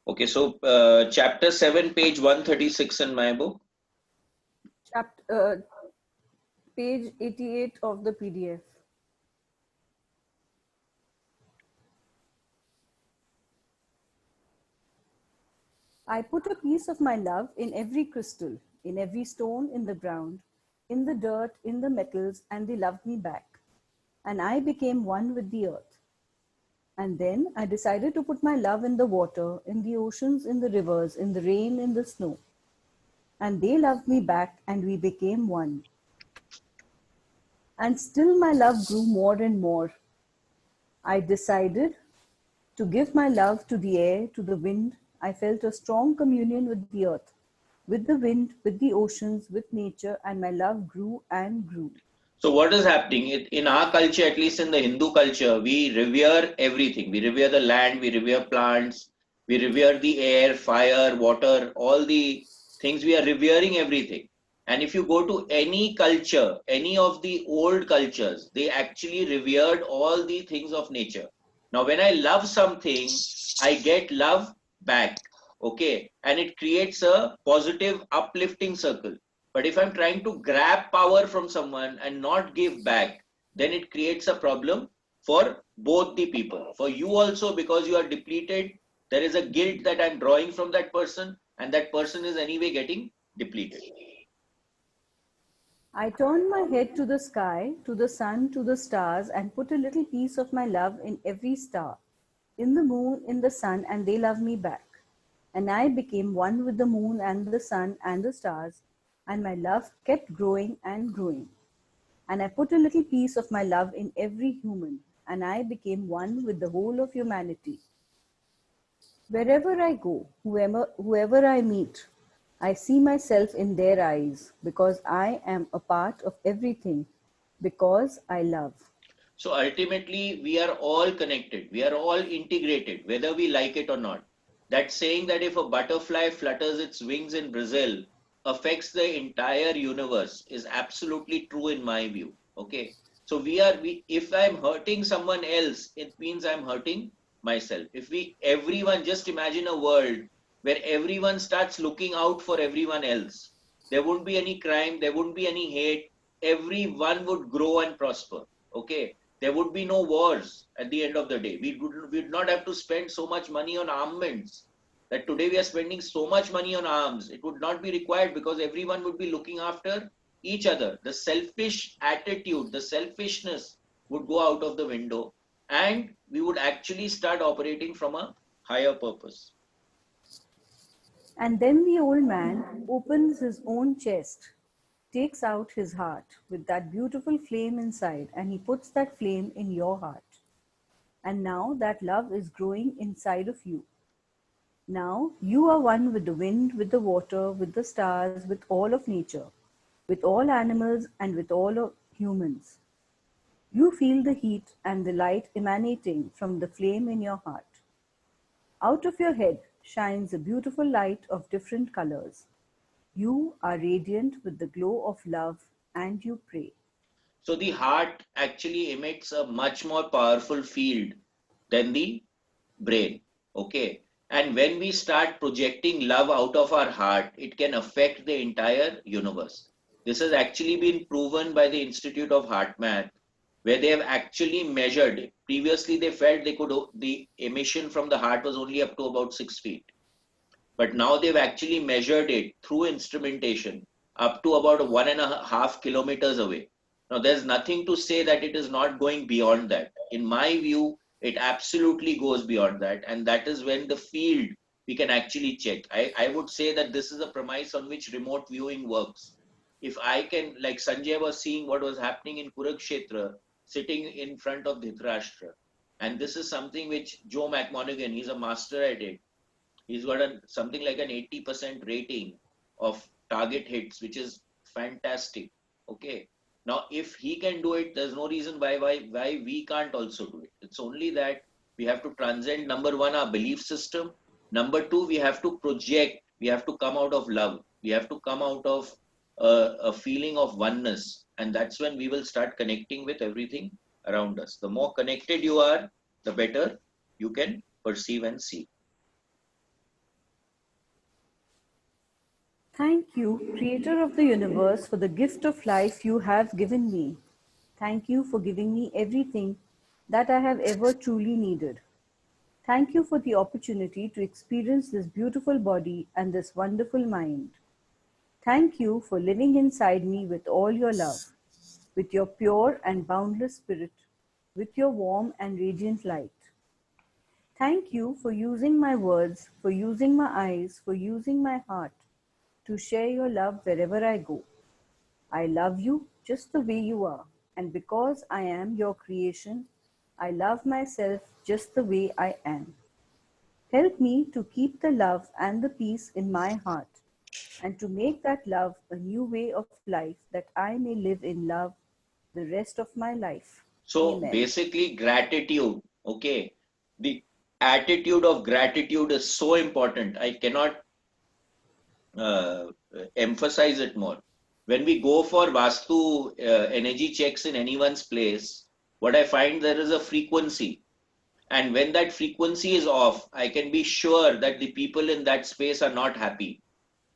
Okay, so chapter 7, page 136 in my book. Chapter, page 88 of the PDF. I put a piece of my love in every crystal, in every stone in the ground, in the dirt, in the metals, and they loved me back. And I became one with the earth. And then I decided to put my love in the water, in the oceans, in the rivers, in the rain, in the snow. And they loved me back, and we became one. And still my love grew more and more. I decided to give my love to the air, to the wind. I felt a strong communion with the earth, with the wind, with the oceans, with nature, and my love grew and grew. So what is happening in our culture, at least in the Hindu culture, we revere everything. We revere the land, we revere plants, we revere the air, fire, water, all the things. We are revering everything. And if you go to any culture, any of the old cultures, they actually revered all the things of nature. Now, when I love something, I get love back. Okay. And it creates a positive, uplifting circle. But if I'm trying to grab power from someone and not give back, then it creates a problem for both the people. For you also, because you are depleted, there is a guilt that I'm drawing from that person, and that person is anyway getting depleted. I turned my head to the sky, to the sun, to the stars, and put a little piece of my love in every star, in the moon, in the sun, and they loved me back. And I became one with the moon and the sun and the stars, and my love kept growing and growing. And I put a little piece of my love in every human, and I became one with the whole of humanity. Wherever I go, whoever I meet, I see myself in their eyes because I am a part of everything, because I love. So ultimately, we are all connected. We are all integrated, whether we like it or not. That saying that if a butterfly flutters its wings in Brazil affects the entire universe is absolutely true in my view. Okay. So if I'm hurting someone else, it means I'm hurting myself. If everyone, just imagine a world where everyone starts looking out for everyone else. There wouldn't be any crime, there wouldn't be any hate. Everyone would grow and prosper. Okay, there would be no wars at the end of the day. We'd not have to spend so much money on armaments that today we are spending so much money on arms. It would not be required because everyone would be looking after each other. The selfish attitude, the selfishness would go out of the window, and we would actually start operating from a higher purpose. And then the old man opens his own chest, takes out his heart with that beautiful flame inside, and he puts that flame in your heart. And now that love is growing inside of you. Now you are one with the wind, with the water, with the stars, with all of nature, with all animals, and with all of humans. You feel the heat and the light emanating from the flame in your heart. Out of your head shines a beautiful light of different colors. You are radiant with the glow of love, and you pray. So the heart actually emits a much more powerful field than the brain. Okay. And when we start projecting love out of our heart, it can affect the entire universe. This has actually been proven by the Institute of Heart Math, where they have actually measured it. Previously, they felt the emission from the heart was only up to about 6 feet. But now they've actually measured it through instrumentation up to about 1.5 kilometers away. Now, there's nothing to say that it is not going beyond that. In my view, it absolutely goes beyond that. And that is when the field we can actually check. I would say that this is a premise on which remote viewing works. If I can, like Sanjay was seeing what was happening in Kurukshetra, sitting in front of Dhritarashtra. And this is something which Joe McMonaghan, he's a master at it. He's got something like an 80% rating of target hits, which is fantastic. Okay. Now, if he can do it, there's no reason why we can't also do it. It's only that we have to transcend, number one, our belief system. Number two, we have to project. We have to come out of love. We have to come out of a feeling of oneness. And that's when we will start connecting with everything around us. The more connected you are, the better you can perceive and see. Thank you, Creator of the universe, for the gift of life you have given me. Thank you for giving me everything that I have ever truly needed. Thank you for the opportunity to experience this beautiful body and this wonderful mind. Thank you for living inside me with all your love, with your pure and boundless spirit, with your warm and radiant light. Thank you for using my words, for using my eyes, for using my heart to share your love wherever I go. I love you just the way you are, and because I am your creation, I love myself just the way I am. Help me to keep the love and the peace in my heart, and to make that love a new way of life that I may live in love the rest of my life. So Amen. basically, gratitude. Okay, the attitude of gratitude is so important. I cannot uh, emphasize it more. When we go for Vastu energy checks in anyone's place, what I find there is a frequency. And when that frequency is off, I can be sure that the people in that space are not happy.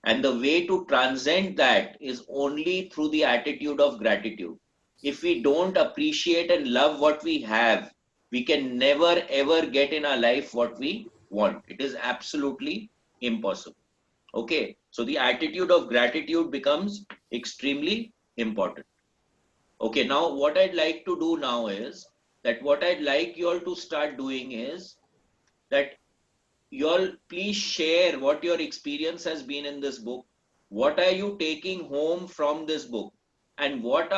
And the way to transcend that is only through the attitude of gratitude. If we don't appreciate and love what we have, we can never ever get in our life what we want. It is absolutely impossible. Okay, so the attitude of gratitude becomes extremely important. Okay, now what I'd like to do now is that what I'd like you all to start doing is that you all please share what your experience has been in this book. What are you taking home from this book? And what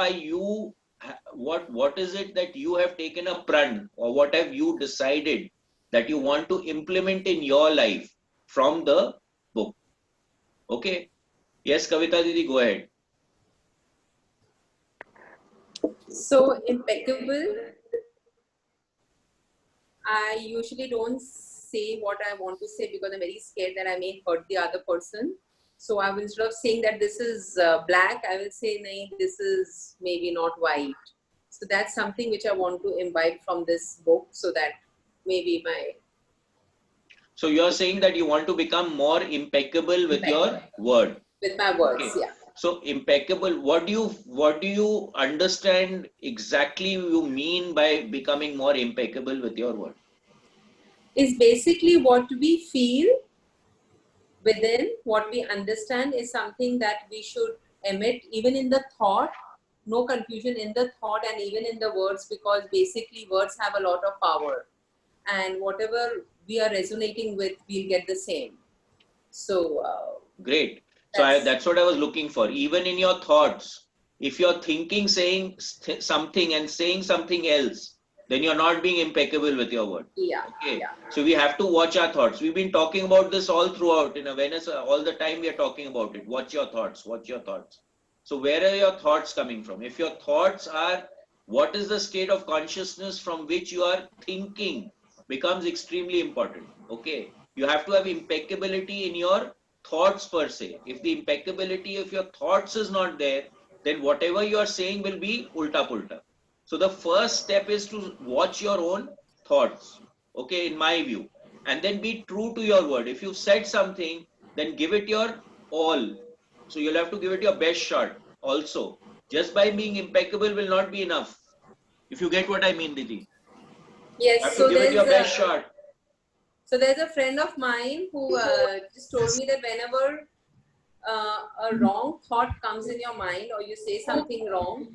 is it that you have taken a pran, or what have you decided that you want to implement in your life from the book? Okay. Yes, Kavita Didi, go ahead. So impeccable. I usually don't say what I want to say because I'm very scared that I may hurt the other person. So I will, instead of saying that this is black, I will say, nay, this is maybe not white. So that's something which I want to imbibe from this book, so that maybe my So you're saying that you want to become more impeccable with your word. with my words, Okay. yeah. So impeccable, what do you understand exactly you mean by becoming more impeccable with your word? Is basically what we feel within, what we understand is something that we should emit even in the thought, no confusion in the thought and even in the words, because basically words have a lot of power, and whatever we are resonating with, we'll get the same. So Great. So that's what I was looking for. Even in your thoughts, if you're thinking, saying something and saying something else, then you're not being impeccable with your word. yeah, Okay. yeah. So we have to watch our thoughts. We've been talking about this all throughout in awareness. All the time we are talking about it. Watch your thoughts. Watch your thoughts. So where are your thoughts coming from? If your thoughts are, what is the state of consciousness from which you are thinking, becomes extremely important. Okay. You have to have impeccability in your thoughts per se. If the impeccability of your thoughts is not there, then whatever you are saying will be ulta pulta. So the first step is to watch your own thoughts, okay, in my view, and then be true to your word. If you've said something, then give it your all. So you'll have to give it your best shot also. Just by being impeccable will not be enough. If you get what I mean, Didi. You Yes. have to give it your best shot. So there's a friend of mine who just told me that whenever a wrong thought comes in your mind or you say something wrong,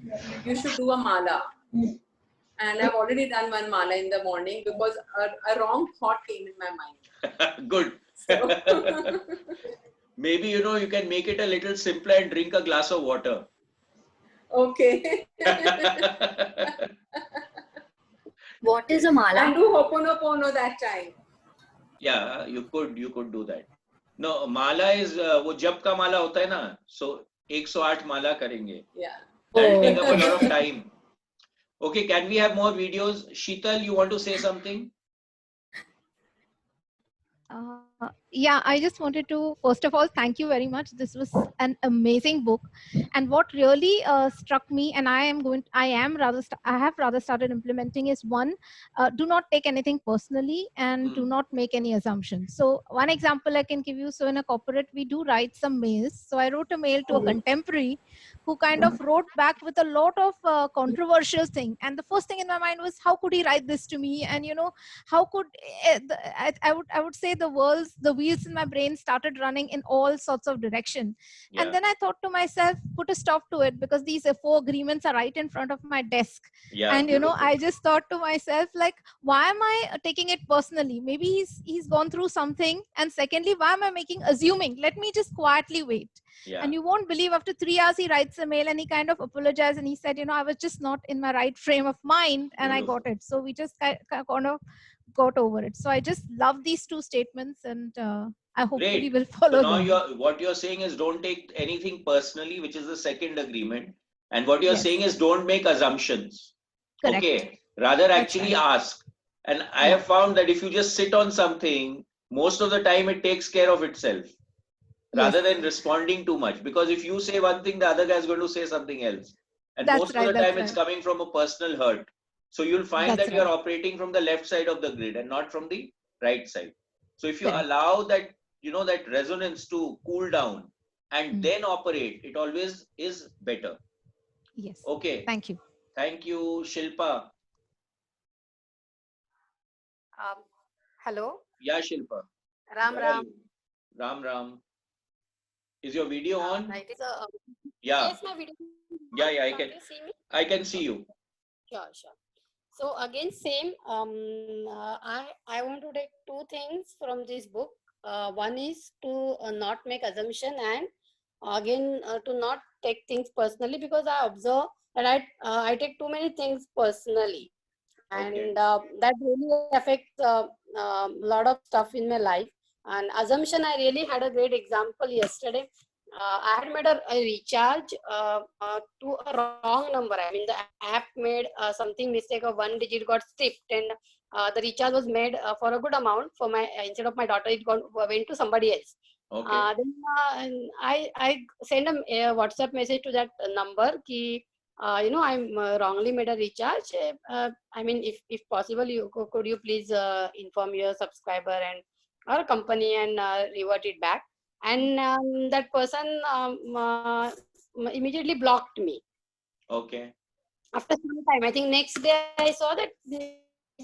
you should do a mala. And I've already done one mala in the morning because a wrong thought came in my mind. Good. So Maybe you can make it a little simpler and drink a glass of water. okay. What is a mala? And do Hoponopono that time. Yeah, you could do that. No, mala is वो जप का माला होता है ना, so 108 माला करेंगे. Yeah. That will take up a lot of time. Okay, can we have more videos? Sheetal, you want to say something? Yeah, I just wanted to, first of all, thank you very much. This was an amazing book. And what really struck me, and I have rather started implementing is one, do not take anything personally and do not make any assumptions. So one example I can give you, so in a corporate, we do write some mails. So I wrote a mail to a contemporary who kind of wrote back with a lot of controversial thing. And the first thing in my mind was, how could he write this to me? And, how could I would say the wheels in my brain started running in all sorts of direction. Yeah. And then I thought to myself, put a stop to it, because these four agreements are right in front of my desk. Yeah, And beautiful. I just thought to myself, like, why am I taking it personally? Maybe he's gone through something. And secondly, why am I assuming? Let me just quietly wait. Yeah. And you won't believe, after 3 hours he writes a mail and he kind of apologized, and he said, I was just not in my right frame of mind, and I got it. So we just kind of got over it. So I just love these two statements, and I hopefully Great. will follow So now them. what you're saying is, don't take anything personally, which is the second agreement. And what you're Yes. saying is, don't make assumptions. Correct. Okay. Rather That's actually right. ask. And I have found that if you just sit on something, most of the time it takes care of itself, rather Yes. than responding too much. Because if you say one thing, the other guy is going to say something else. And That's most of right. the That's time it's right. coming from a personal hurt. So you'll find That's that you're right. operating from the left side of the grid and not from the right side. So if you Correct. allow that, that resonance to cool down and Mm. then operate, it always is better. Yes. Okay. Thank you. Thank you, Shilpa. Hello, Yeah, Shilpa. Ram Where are Ram. you? Ram Ram. Is your video on? It is a Yeah. yes, my video. Yeah, yeah, Can't you see me? I can see you. Sure, sure. So again, same. I want to take two things from this book. One is to not make assumption, and again to not take things personally, because I observe that I take too many things personally, and that really affects a lot of stuff in my life. And assumption, I really had a great example yesterday. I had made a recharge to a wrong number. I mean, the app made something mistake of one digit got skipped, and the recharge was made for a good amount for my instead of my daughter, it went to somebody else. Then I send a WhatsApp message to that number ki, I'm wrongly made a recharge. I mean, if possible, could you please inform your subscriber and or company and revert it back. And that person immediately blocked me. Okay. After some time, I think next day I saw that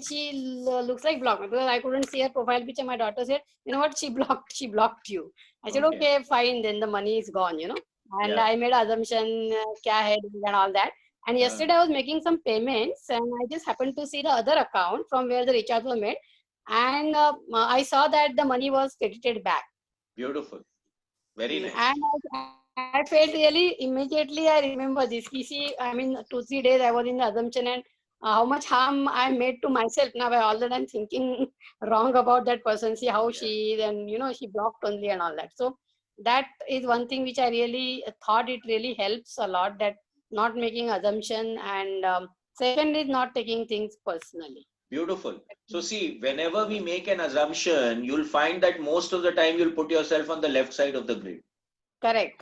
she looks like blocked me, because I couldn't see her profile picture. My daughter said, you know what, she blocked you. I said, okay, fine, then the money is gone, And I made assumption, kya hai, and all that. And yesterday I was making some payments, and I just happened to see the other account from where the recharge was made. And I saw that the money was credited back. Beautiful. Very nice. And I felt really immediately, I remember this. You see, I mean, 2-3 days I was in the assumption, and how much harm I made to myself. Now all that I'm thinking wrong about that person. See how she is, and she blocked only and all that. So that is one thing which I really thought it really helps a lot, that not making assumption, and second is not taking things personally. Beautiful. So see, whenever we make an assumption, you'll find that most of the time you'll put yourself on the left side of the grid. Correct.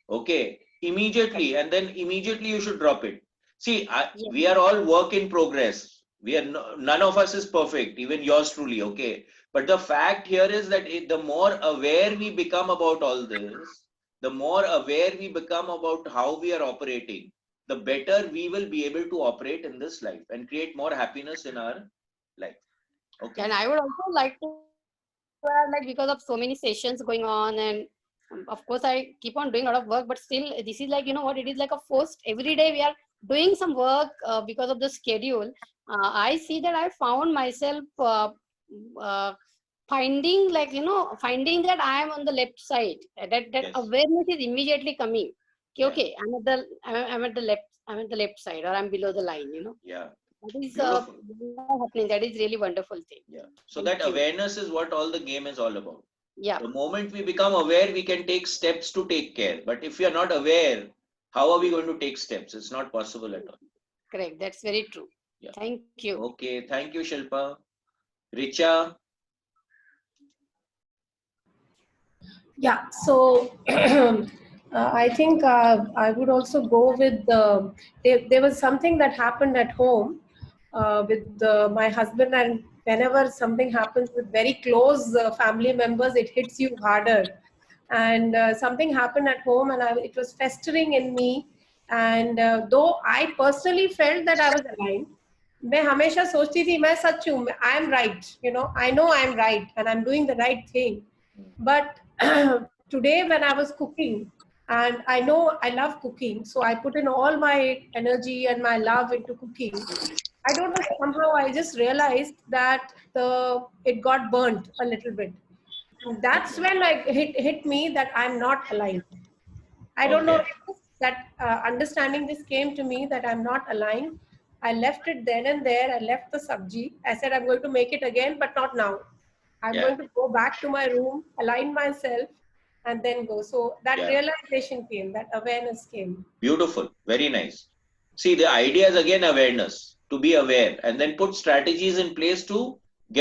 Okay. Immediately, and then immediately you should drop it. See, Yes. we are all work in progress. None of us is perfect, even yours truly. Okay. But the fact here is that the more aware we become about all this, the more aware we become about how we are operating, the better we will be able to operate in this life and create more happiness in our life. Okay. And I would also like to add, like, because of so many sessions going on, and of course I keep on doing a lot of work, but still this is like, what, it is like a forced, every day we are doing some work because of the schedule. I see that I found myself uh, finding, like, finding that I am on the left side, that awareness is immediately coming. Okay, I'm at the left side, or I'm below the line. Yeah. That is Beautiful. happening. That is really wonderful thing. Yeah. So Thank that you. awareness is what all the game is all about. Yeah. The moment we become aware, we can take steps to take care. But if we are not aware, how are we going to take steps? It's not possible at all. Correct. That's very true. Yeah. Thank you. Okay. Thank you, Shilpa. Richa. Yeah, so I think I would also go with there was something that happened at home with my husband, and whenever something happens with very close family members, it hits you harder. And something happened at home, and it was festering in me. And though I personally felt that I was aligned, मैं हमेशा सोचती थी मैं सच हूँ, I am right, you know, I know I am right and I'm doing the right thing. But today when I was cooking, and I know I love cooking, so I put in all my energy and my love into cooking. I don't know, somehow I just realized that it got burnt a little bit. And that's Okay. when hit me that I'm not aligned. I don't know Okay. if that understanding this came to me that I'm not aligned. I left it then and there. I left the sabji. I said I'm going to make it again, but not now. I'm Yeah. going to go back to my room, align myself, and then go. So that Yeah. realization came, that awareness came. Beautiful. Very nice. See, the idea is again awareness, to be aware, and then put strategies in place to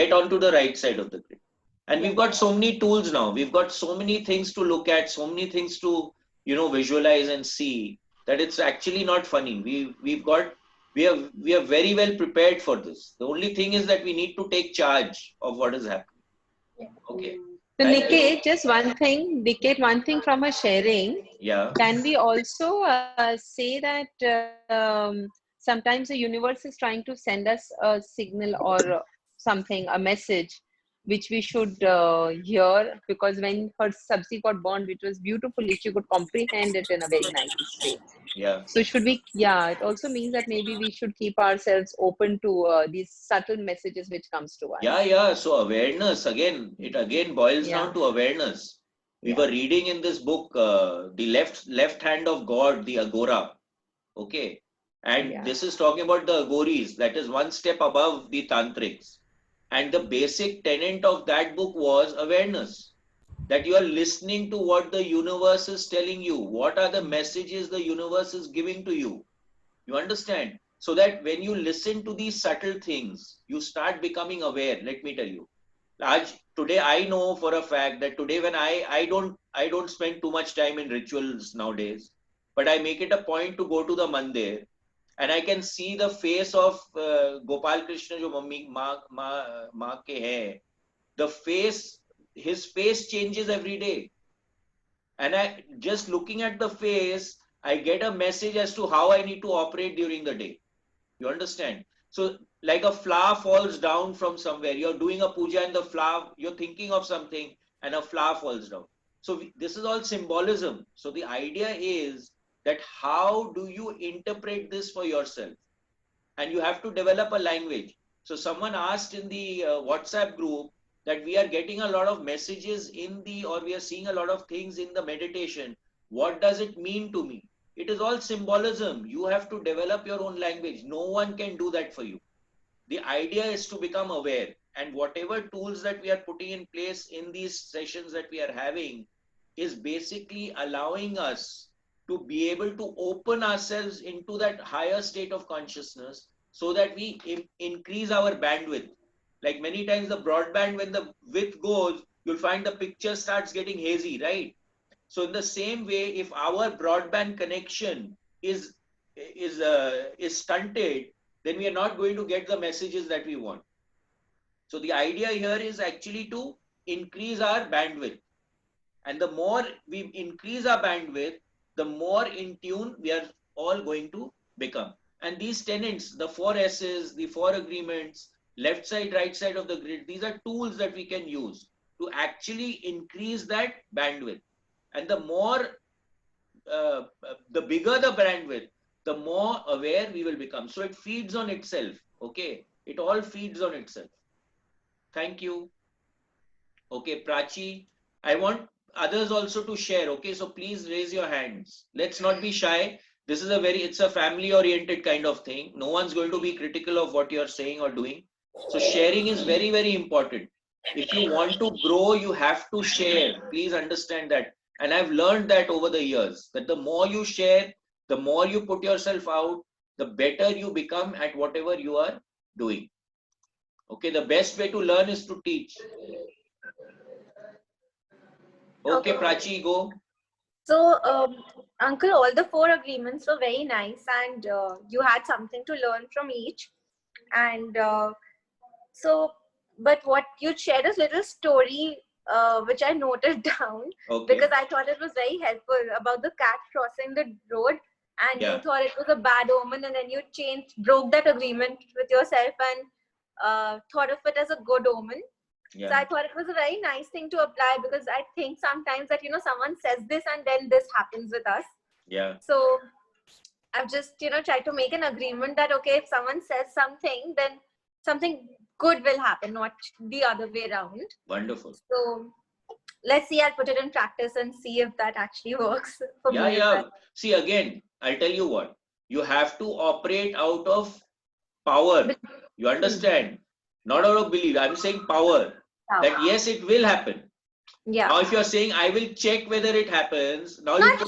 get onto the right side of the grid. And Yeah. we've got so many tools now. We've got so many things to look at, so many things to, visualize and see, that it's actually not funny. We are very well prepared for this. The only thing is that we need to take charge of what is happening. Yeah. Okay. So Thank you. Niket, just one thing from her sharing. Yeah. Can we also say that sometimes the universe is trying to send us a signal or something, a message, which we should hear? Because when her sabzi got burned, which was beautifully, she could comprehend it in a very nice way. Yeah. So should we? Yeah, it also means that maybe we should keep ourselves open to these subtle messages which comes to Yeah, us. yeah. So awareness again, it again boils down Yeah, to awareness. We yeah, were reading in this book, the left hand of God, the Agora. Okay, and yeah. this is talking about the Agoris. That is one step above the Tantrics. And the basic tenet of that book was awareness. That you are listening to what the universe is telling you. What are the messages the universe is giving to you? You understand? So that when you listen to these subtle things, you start becoming aware. Let me tell you. Raj, today I know for a fact that today when I don't spend too much time in rituals nowadays, but I make it a point to go to the mandir and I can see the face of Gopal Krishna जो mummy माँ के हैं, the face, his face changes every day, and I just looking at the face, I get a message as to how I need to operate during the day. You understand? So, like a flower falls down from somewhere, you're doing a puja and the flower, you're thinking of something and a flower falls down. So, this is all symbolism. So, the idea is that how do you interpret this for yourself? And you have to develop a language. So, someone asked in the WhatsApp group that we are getting a lot of messages or we are seeing a lot of things in the meditation. What does it mean to me? It is all symbolism. You have to develop your own language. No one can do that for you. The idea is to become aware, and whatever tools that we are putting in place in these sessions that we are having is basically allowing us to be able to open ourselves into that higher state of consciousness so that we increase our bandwidth. Like many times the broadband, when the width goes, you'll find the picture starts getting hazy, right? So in the same way, if our broadband connection is stunted, then we are not going to get the messages that we want. So the idea here is actually to increase our bandwidth, and the more we increase our bandwidth, the more in tune we are all going to become. And these tenets, the 4 S's, the 4 agreements, left side, right side of the grid, these are tools that we can use to actually increase that bandwidth. And the bigger the bandwidth, the more aware we will become. So it feeds on itself. Okay, it all feeds on itself. Thank you. Okay, Prachi, I want others also to share. Okay, so please raise your hands. Let's not be shy. This is it's a family oriented kind of thing. No one's going to be critical of what you're saying or doing. So sharing is very, very important. If you want to grow, you have to share. Please understand that. And I've learned that over the years, that the more you share, the more you put yourself out, the better you become at whatever you are doing. Okay, the best way to learn is to teach. Okay, Prachi, go. So, Uncle, all the 4 agreements were very nice, and you had something to learn from each. And so, but what you shared a little story which I noted down Okay. because I thought it was very helpful about the cat crossing the road, and Yeah. you thought it was a bad omen, and then you broke that agreement with yourself, and thought of it as a good omen. So I Yeah. thought it was a very nice thing to apply, because I think sometimes that, someone says this and then this happens with us. Yeah. So I've just, tried to make an agreement that, okay, if someone says something, then something good will happen, not the other way around. Wonderful. So let's see, I'll put it in practice and see if that actually works for Yeah, me as yeah. well. See, again, I'll tell you what. You have to operate out of power. You understand? Not out of belief. I'm saying power. That yes, it will happen. Yeah. Now, if you're saying I will check whether it happens, now Not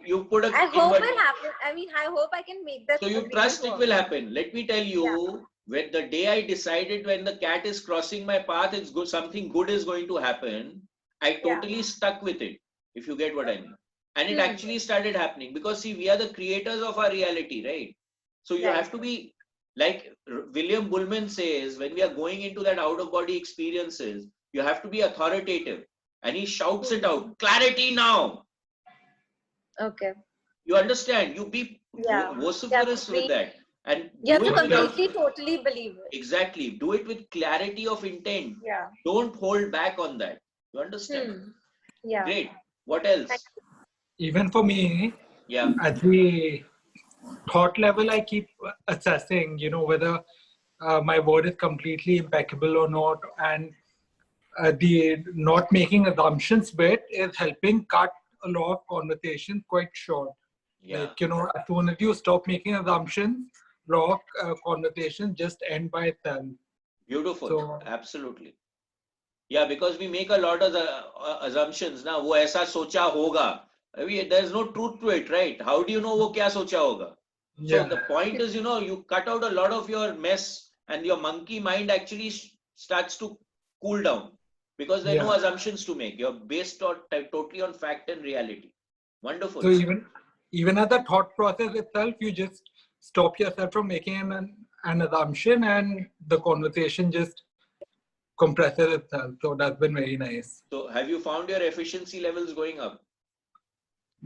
you put a I hope it happens. I mean, I hope I can make that so you agreement trust it work. will happen. Let me tell you, when the day I decided when the cat is crossing my path, it's good, something good is going to happen. I totally stuck with it, if you get what I mean. And it actually started happening, because see, we are the creators of our reality, right? So you have to be, like William Bullman says, when we are going into that out of body experiences, you have to be authoritative. And he shouts it out, clarity now. Okay. You understand? You be vociferous with that. And You have do to it with completely, totally believe it. exactly. Do it with clarity of intent. Yeah. Don't hold back on that. You understand? Yeah. Great. What else? Even for me, Yeah. at the thought level, I keep assessing, whether my word is completely impeccable or not. And the not making assumptions bit is helping cut a lot of conversations quite short. Yeah. Like, as soon as you stop making assumptions, a lot of conversations just end by itself. Beautiful. So, Absolutely. Yeah, because we make a lot of assumptions. Now, वो ऐसा सोचा होगा. I mean, there's no truth to it, right? How do you know वो क्या सोचा होगा? So yeah. the point is, you cut out a lot of your mess, and your monkey mind actually starts to cool down, because there are no assumptions to make. You're based totally on fact and reality. Wonderful. So even at the thought process itself, you just stop yourself from making an assumption, and the conversation just compresses itself. So that's been very nice. So have you found your efficiency levels going up?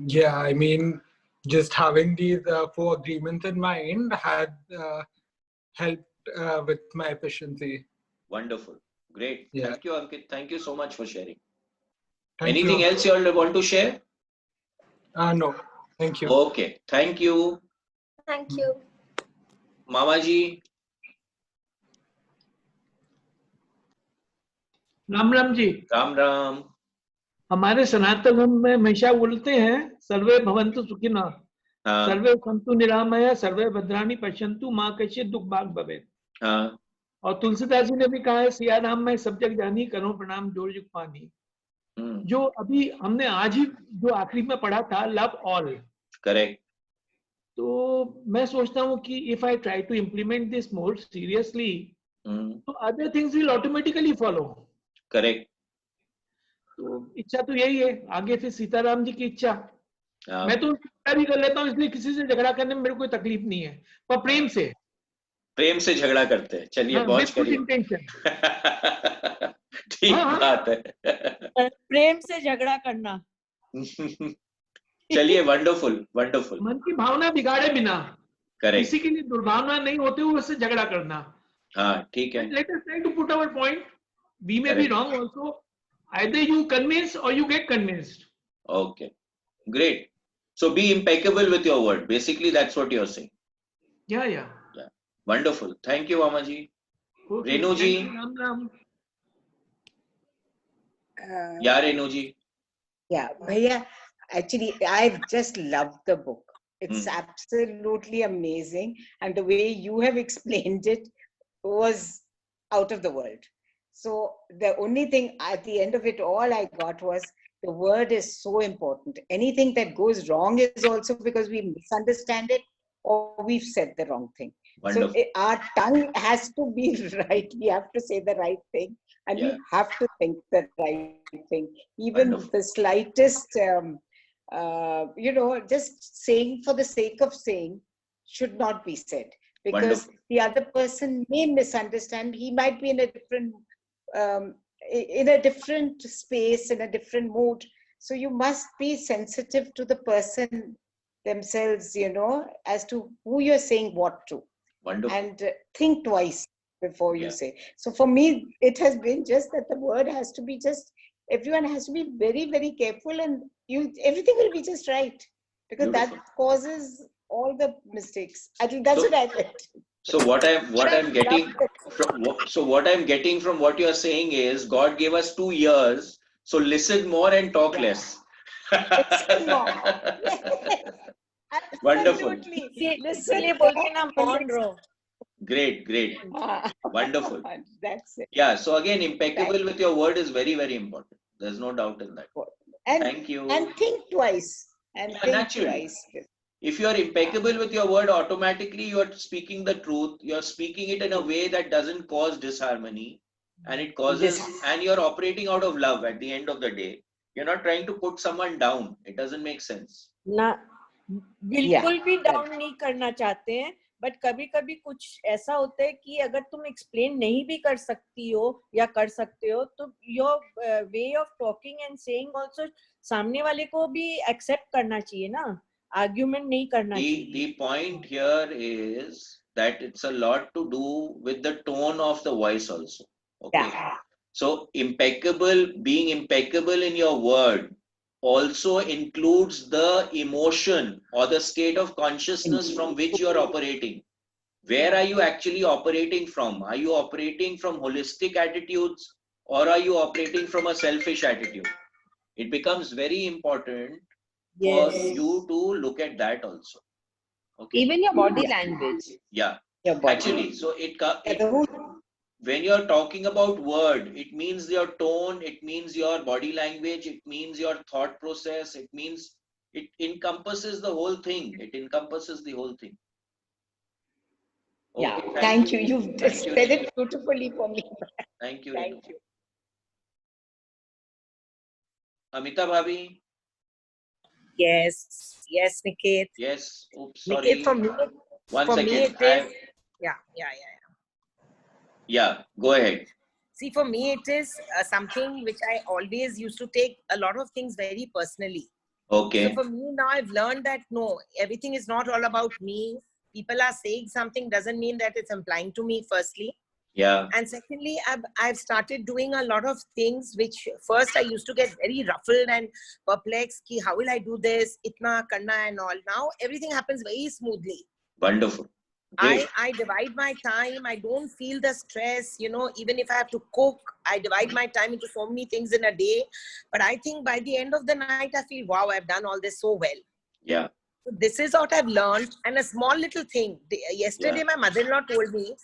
Yeah, I mean, just having these 4 agreements in mind had helped with my efficiency. Wonderful. Great. Yeah. Thank you, Ankit. Thank you so much for sharing. Thank Anything you. else you all want to share? No, thank you. Okay. Thank you. Thank you. Mama ji. Ram Ram ji. Ram Ram. हमारे सनातन धर्म में हमेशा बोलते हैं सर्वे भवन्तु सुखिनः, सर्वे सन्तु निरामया, सर्वे भद्राणि पश्यन्तु मां कश्चित् दुख भाग भवेत्। और तुलसीदास जी ने भी कहा है, सिया राम में सब जग जानी, करो प्रणाम जोर जुग पानी। जो अभी हमने आज ही जो आखिरी में पढ़ा था, लव ऑल। करेक्ट। तो मैं सोचता हूँ कि if I try to implement this more seriously, तो other things will automatically follow. Correct. तो इच्छा तो यही है, आगे फिर सीताराम जी की इच्छा। मैं तो भी कर लेता हूँ, इसलिए किसी से झगड़ा करने में मेरे कोई तकलीफ नहीं है, पर प्रेम से झगड़ा करते हैं। चलिए, बहुत करिए। ठीक बात है। प्रेम से झगड़ा करना। चलिए, वंडरफुल वंडरफुल। मन की भावना बिगाड़े बिना, करेक्ट, किसी के लिए दुर्भावना नहीं होते हुए उससे झगड़ा करना। हाँ, ठीक है। Let us try to put our point, we may be wrong also, either you convince or you get convinced. Okay, great. So be impeccable with your word. Basically, that's what you're saying. Yeah. Wonderful. Thank you, Mama ji. Okay. Renu ji. Ram Ram. Yeah, Renu ji. Yeah, Bhaiya, actually, I've just loved the book. It's absolutely amazing. And the way you have explained it was out of the world. So the only thing at the end of it all I got was the word is so important. Anything that goes wrong is also because we misunderstand it or we've said the wrong thing. Wonderful. So our tongue has to be right. We have to say the right thing. And you have to think the right thing. Even the slightest, just saying for the sake of saying should not be said. Because the other person may misunderstand. He might be in a different space, in a different mood. So you must be sensitive to the person themselves, as to who you're saying what to. And think twice before you say. So for me, it has been just that the word has to be just, everyone has to be very, very careful, and everything will be just right. Because that causes all the mistakes. I think that's what I read. So what I'm getting from what you're saying is, God gave us 2 years, so listen more and talk less. Listen more. Wonderful. Listen more. Great. Wonderful. That's it. Yeah, so again, impeccable with your word is very, very important. There's no doubt in that. Thank you. And think twice. Naturally. If you're impeccable with your word, automatically you're speaking the truth. You're speaking it in a way that doesn't cause disharmony, and it causes, and you're operating out of love at the end of the day. You're not trying to put someone down. It doesn't make sense. ना बिल्कुल भी down नहीं करना चाहते हैं, but कभी कभी कुछ ऐसा होता है कि अगर तुम एक्सप्लेन नहीं भी कर सकती हो या कर सकते हो, तो your way of talking and saying also सामने वाले को भी एक्सेप्ट करना चाहिए ना, आर्ग्यूमेंट नहीं करना चाहिए. The point here is that it's a lot to do with the tone of the voice also. Okay. So being impeccable in your word also includes the emotion or the state of consciousness from which you are operating. Where are you actually operating from? Are you operating from holistic attitudes, or are you operating from a selfish attitude? It becomes very important for you to look at that also. Okay. Even your body language. Yeah. Actually, so when you're talking about word, it means your tone, it means your body language, it means your thought process, it encompasses the whole thing. It encompasses the whole thing. Okay, thank you. You've said it beautifully for me. Thank you. Amita Bhabhi? Yes, Niket. Yes. Oops, sorry. Niket, for me, it is. Yeah, go ahead. See, for me, it is something which I always used to take a lot of things very personally. Okay. So for me now, I've learned that no, everything is not all about me. People are saying something doesn't mean that it's implying to me, firstly. Yeah. And secondly, I've started doing a lot of things which first I used to get very ruffled and perplexed. Ki, how will I do this? Itna karna and all. Now everything happens very smoothly. Wonderful. I divide my time. I don't feel the stress, even if I have to cook, I divide my time into so many things in a day. But I think by the end of the night, I feel, wow, I've done all this so well. Yeah. So this is what I've learned. And a small little thing. Yesterday, my mother-in-law told me,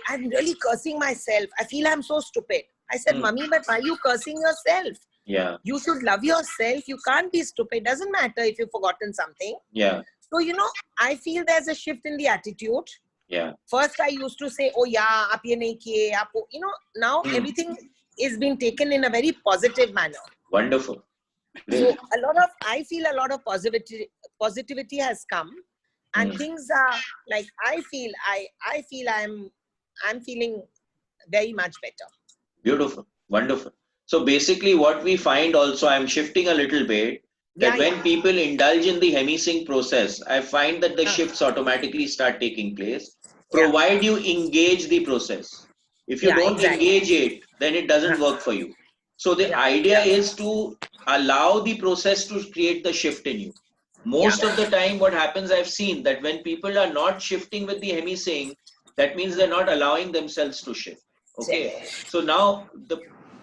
I'm really cursing myself. I feel I'm so stupid. I said, Mummy, but why are you cursing yourself? Yeah. You should love yourself. You can't be stupid. Doesn't matter if you've forgotten something. Yeah. So, I feel there's a shift in the attitude. Yeah. First, I used to say, oh yeah, aap ye nahi kiye, now everything is being taken in a very positive manner. Wonderful. So I feel a lot of positivity has come, and things are like, I feel I'm feeling very much better. Beautiful. Wonderful. So basically what we find also, I'm shifting a little bit, that when people indulge in the hemisync process, I find that the shifts automatically start taking place, provide you engage the process. If you don't engage it, then it doesn't work for you. So the idea is to allow the process to create the shift in you. Most of the time what happens, I've seen that when people are not shifting with the hemisync, that means they're not allowing themselves to shift. Okay. So now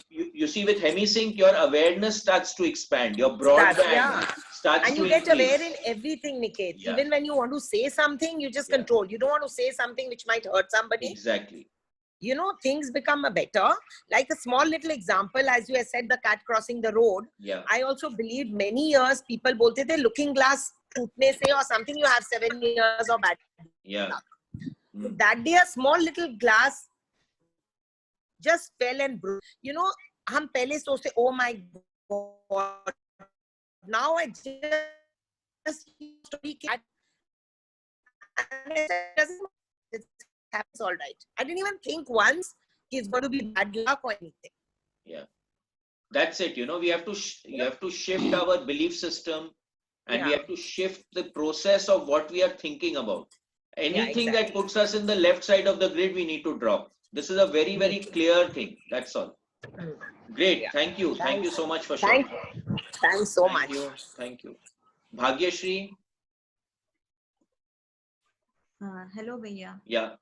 you see, with hemisync, your awareness starts to expand, your broadband starts to increase. And you get aware in everything, Niket. Yeah. Even when you want to say something, you just control. You don't want to say something which might hurt somebody. Exactly. Things become better. Like a small little example, as you have said, the cat crossing the road. Yeah. I also believed many years people bolte the looking glass tootne se or something, you have 7 years of bad luck. So that day, a small little glass just fell and broke. You know, हम पहले सोचते, oh my God, now I just it happens all right. I didn't even think once it's going to be bad luck or anything. Yeah, that's it. You know, we have to you have to shift our belief system, and we have to shift the process of what we are thinking about. Anything that puts us in the left side of the grid, we need to drop. This is a very, very clear thing. That's all. Great. Thank you. Thank you so much for sharing. Thanks so much. Thank you. Bhagyashri. Hello, Bhaiya. Yeah.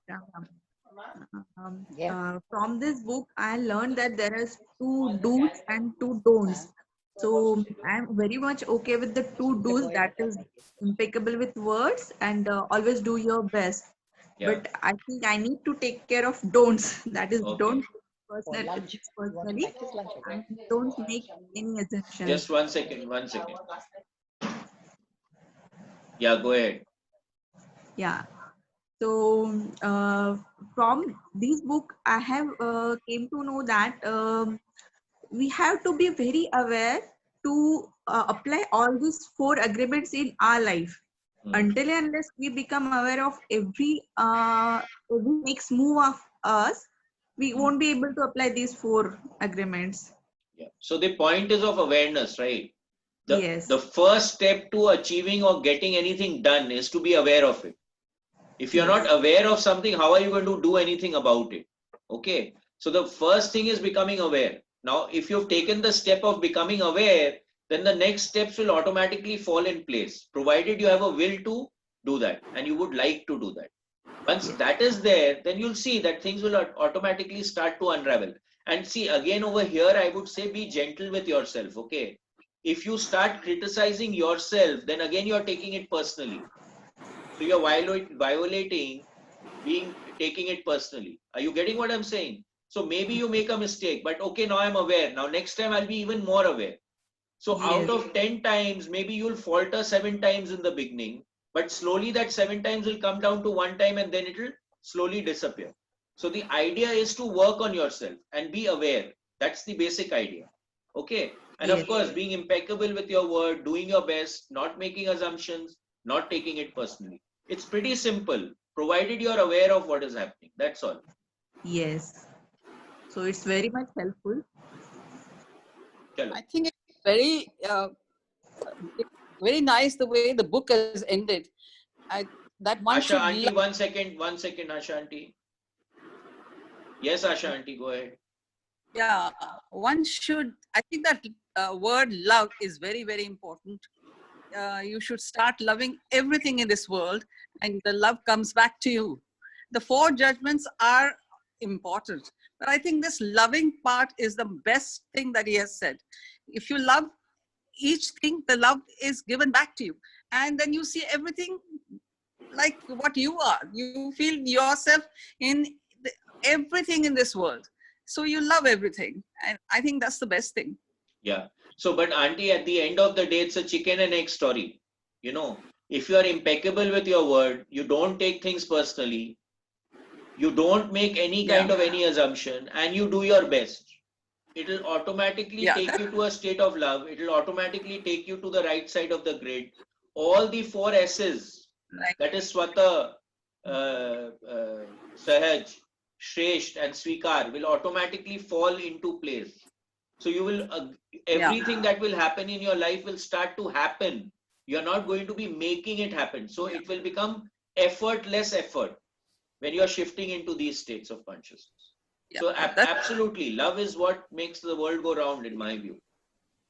From this book, I learned that there is 2 do's and 2 don'ts. So I'm very much okay with the 2 do's, that is impeccable with words and always do your best. Yeah. But I think I need to take care of don'ts. That is, don't personally and don't make any assumptions. Just 1 second. 1 second. Yeah, go ahead. Yeah. So from this book, I have came to know that we have to be very aware to apply all these 4 agreements in our life. Until and unless we become aware of every next move of us, we won't be able to apply these 4 agreements. Yeah. So the point is of awareness, right? Yes. The first step to achieving or getting anything done is to be aware of it. If you're not aware of something, how are you going to do anything about it? Okay. So the first thing is becoming aware. Now, if you've taken the step of becoming aware, then the next steps will automatically fall in place, provided you have a will to do that and you would like to do that. Once that is there, then you'll see that things will automatically start to unravel. And see, again over here, I would say be gentle with yourself, okay? If you start criticizing yourself, then again you're taking it personally. So you're violating taking it personally. Are you getting what I'm saying? So maybe you make a mistake, but okay, now I'm aware. Now next time I'll be even more aware. So out of 10 times, maybe you'll falter 7 times in the beginning, but slowly that 7 times will come down to 1 time and then it'll slowly disappear. So the idea is to work on yourself and be aware. That's the basic idea. Okay. And of course, being impeccable with your word, doing your best, not making assumptions, not taking it personally. It's pretty simple, provided you're aware of what is happening. That's all. Yes. So it's very much helpful. I think it's very nice the way the book has ended. That one Asha Auntie, 1 second, Asha Auntie. Yes, Asha Auntie, go ahead. Yeah, one should, I think that word love is very, very important. You should start loving everything in this world and the love comes back to you. The 4 judgments are important, but I think this loving part is the best thing that he has said. If you love each thing, the love is given back to you. And then you see everything like what you are. You feel yourself in everything in this world. So you love everything. And I think that's the best thing. Yeah. So, but Auntie, at the end of the day, it's a chicken and egg story. You know, if you are impeccable with your word, you don't take things personally, you don't make any kind of any assumption, and you do your best, it will automatically take you to a state of love. It will automatically take you to the right side of the grid. All the 4 S's, that is Swata, Sahaj, Shresht and Svikar, will automatically fall into place. So you will, everything that will happen in your life will start to happen. You're not going to be making it happen. So it will become effortless effort when you're shifting into these states of consciousness. So absolutely, love is what makes the world go round, in my view.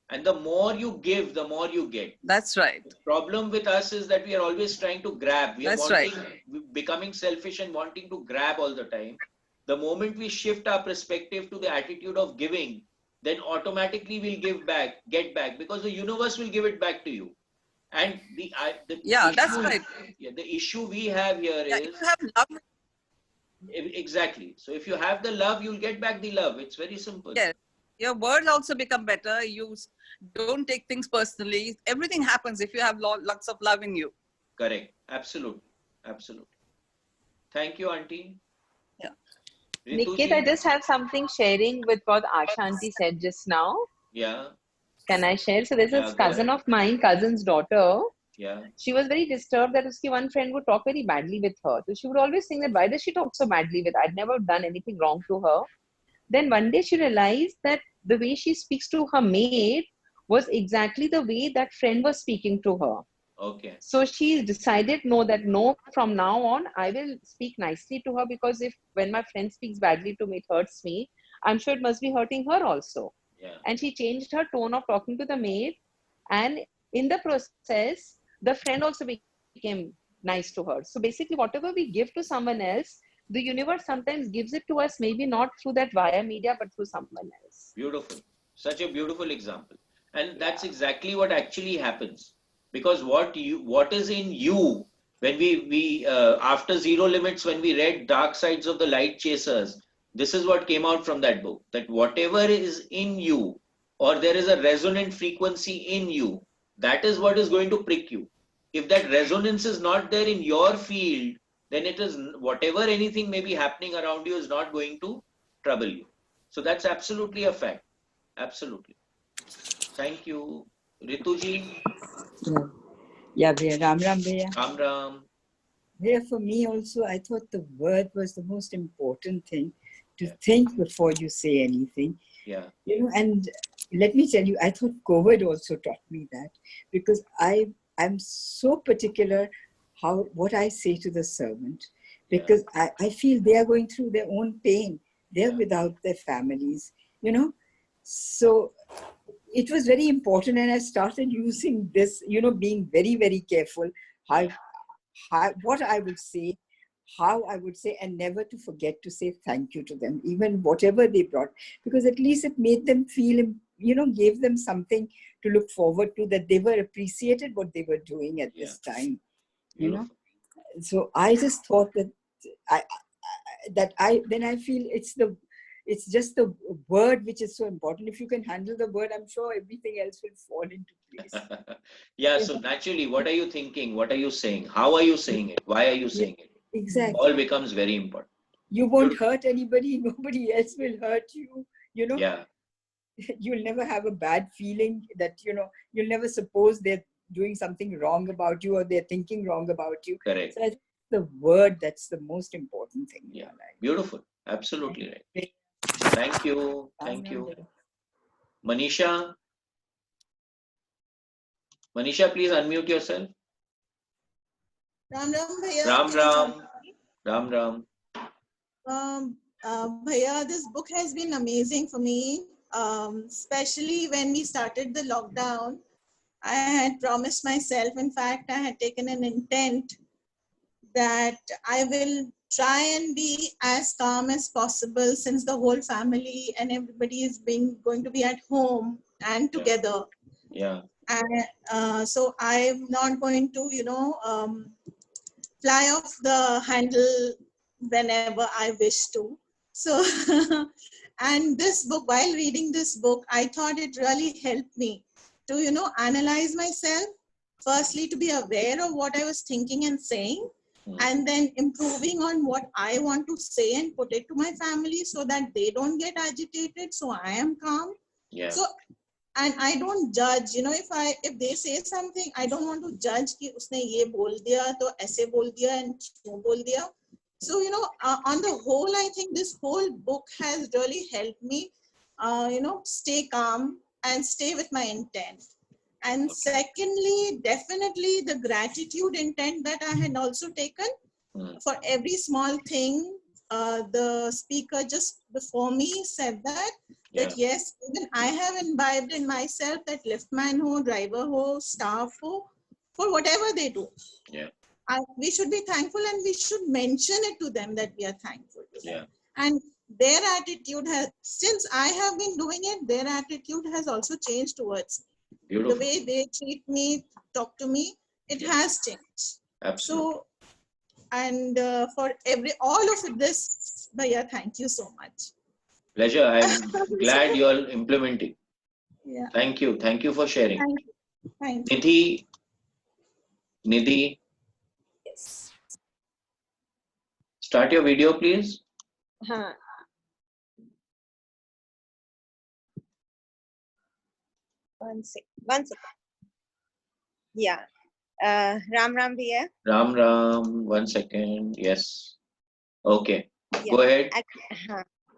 And the more you give, the more you get. That's right. The problem with us is that we are always trying to grab. We are becoming selfish and wanting to grab all the time. The moment we shift our perspective to the attitude of giving, then automatically we'll get back, because the universe will give it back to you. And the that's right. The issue we have here is you have love. Exactly. So if you have the love, you'll get back the love. It's very simple. Yes. Your words also become better. You don't take things personally. Everything happens if you have lots of love in you. Correct. Absolutely. Absolutely. Thank you, Auntie. Yeah. Niket, I just have something sharing with what Ashanti said just now. Yeah. Can I share? So there's Yeah, a cousin ahead. of mine, cousin's daughter. Yeah. She was very disturbed that one friend would talk very badly with her. So she would always think that why does she talk so badly with? I'd never done anything wrong to her. Then one day she realized that the way she speaks to her maid was exactly the way that friend was speaking to her. Okay. So she decided, no, from now on, I will speak nicely to her, because when my friend speaks badly to me, it hurts me. I'm sure it must be hurting her also. Yeah. And she changed her tone of talking to the maid. And in the process, the friend also became nice to her. So basically, whatever we give to someone else, the universe sometimes gives it to us, maybe not through that via media, but through someone else. Beautiful. Such a beautiful example. And that's exactly what actually happens. Because what is in you, when we after Zero Limits, when we read Dark Sides of the Light Chasers, this is what came out from that book, that whatever is in you, or there is a resonant frequency in you, that is what is going to prick you. If that resonance is not there in your field, then it is whatever anything may be happening around you is not going to trouble you. So that's absolutely a fact. Absolutely. Thank you. Rituji. Yeah, Bhaiya. Ram Ram, Bhaiya. Ram Ram. Bhaiya, for me also, I thought the word was the most important thing, to think before you say anything. Yeah. You know, and let me tell you, I thought COVID also taught me that, because I'm so particular what I say to the servant, because I feel they are going through their own pain. They're without their families, you know. So it was very important, and I started using this, you know, being very, very careful what I would say, how I would say, and never to forget to say thank you to them, even whatever they brought, because at least it made them feel, you know, gave them something to look forward to, that they were appreciated what they were doing at this time, you know. So I just thought that then I feel it's just the word which is so important. If you can handle the word, I'm sure everything else will fall into place. Yeah, so naturally, what are you thinking? What are you saying? How are you saying it? Why are you saying it? Exactly. All becomes very important. You won't hurt anybody, nobody else will hurt you, you know. Yeah. You'll never have a bad feeling that, you know, you'll never suppose they're doing something wrong about you, or they're thinking wrong about you. Correct. So I think the word, that's the most important thing. Yeah. Beautiful. Absolutely right. Thank you. Thank you. Manisha. Manisha, please unmute yourself. Ram Ram, Bhaiya. Ram Ram. Ram Ram. Bhaiya, this book has been amazing for me, especially when we started the lockdown. I had promised myself, in fact, I had taken an intent that I will try and be as calm as possible, since the whole family and everybody is going to be at home and together. Yeah. And so I'm not going to, you know, fly off the handle whenever I wish to. So, and this book, while reading this book, I thought it really helped me to, you know, analyze myself. Firstly, to be aware of what I was thinking and saying, and then improving on what I want to say and put it to my family so that they don't get agitated. So I am calm. Yeah. So, and I don't judge, you know, if they say something, I don't want to judge कि उसने ये बोल दिया तो ऐसे बोल दिया and क्यों बोल दिया. So, you know, on the whole, I think this whole book has really helped me, you know, stay calm and stay with my intent. And secondly, definitely the gratitude intent that I had also taken for every small thing. The speaker just before me said that yes, even I have imbibed in myself that liftman ho, driver ho, staff ho, for whatever they do. Yeah. We should be thankful, and we should mention it to them that we are thankful to them. Yeah. And their attitude has, since I have been doing it, their attitude has also changed towards me. Beautiful. The way they treat me, talk to me, it has changed. Absolutely. So, and for all of this, Bhaiya, thank you so much. Pleasure. I'm glad you're implementing. Yeah. Thank you. Thank you for sharing. Thank you. Thank you. Nidhi. Yes. Start your video, please. One second. Yeah. Ram Ram bhaiya. Ram Ram, 1 second. Yes. Okay. Yeah. Go ahead.